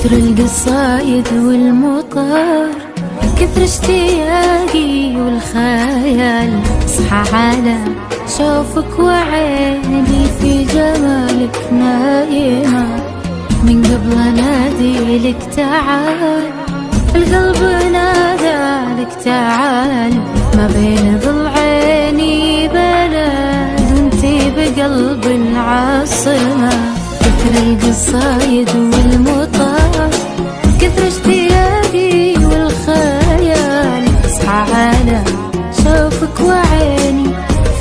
كثر القصايد والمطار، كثر اشتياقي والخيال، اصحى على شوفك وعيني في جمالك نايمة. من قبل انادي لك تعال، القلب نادى لك تعال، ما بين ضلعيني بلد وانتي بقلب العاصمة. كثر القصايد والمطار، كثر اشتياقي والخيال، اصحى على شوفك وعيني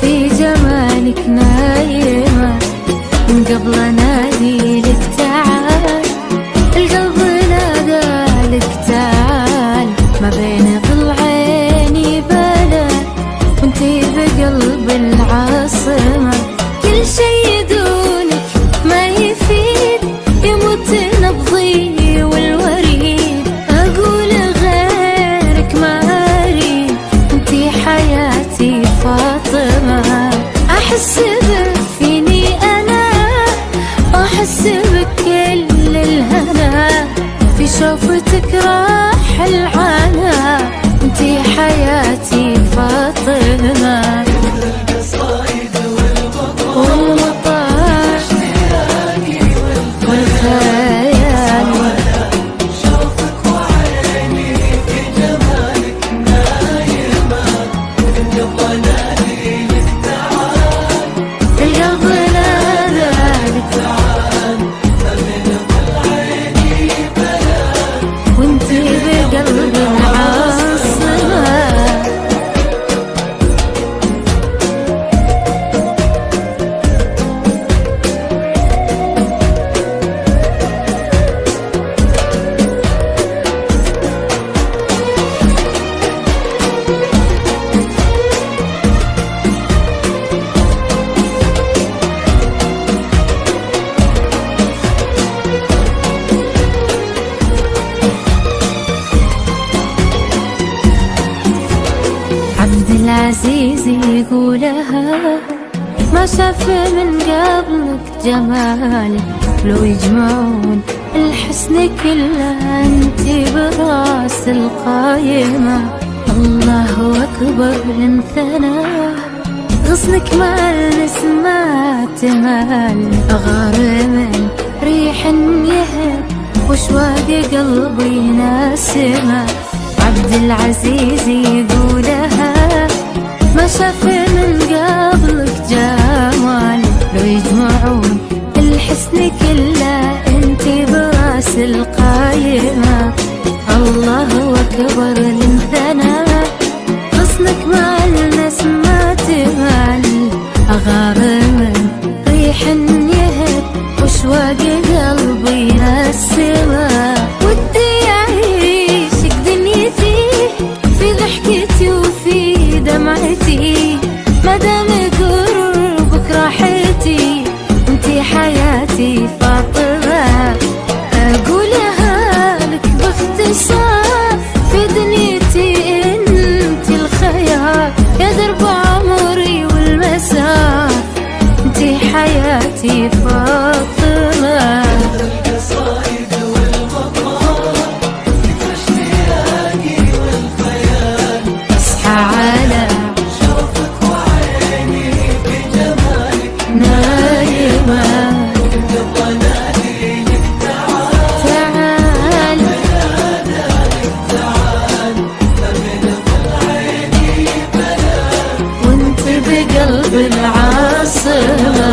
في جمالك نايمة. من قبل انادي لك تعال، القلب نادى لك تعال، ما بين ضلعيني بلد وانتي بقلب العاصمة. كل شي دونك ما يفيد، يموت نبضي والوريد، اقول غيرك ما اريد، انتي حياتي فاطمة. احس بك فيني انا، واحس بك كل الهنا، في شوفتك راح العنا، انتي حياتي فاطمة. عبدالعزيز يقولها، ما شاف من قبلك جمالك، لو يجمعون الحسن كله انتي براس القايمة. الله اكبر لنثناه، غصنك ما النسمة تمال، اغار من ريح يهب وشواق قلبي ناسمة. عبدالعزيز يقولها، ما شاف من قبلك جمال، لو يجمعون الحسن كله انتي براس القايمة. الله اكبر لنثنى، غصنك مع الناس ما تمل، اغار من ريح يهب وشواق قلبي نسمة. ودي اعيشك دنيتي في ضحكتي وفي دمعتي، مدام قربك راحتي، انتي حياتي فاطمة. اقولها لك باختصار، في دنيتي انتي الخيار، يا درب عمري والمسار، انتي حياتي فاطمة. اصحى على شوفك وعيني في جمالك نايمة. قبل نادي لك تعال، تعال، من ضلعيني بلد وانت بقلب العاصمة.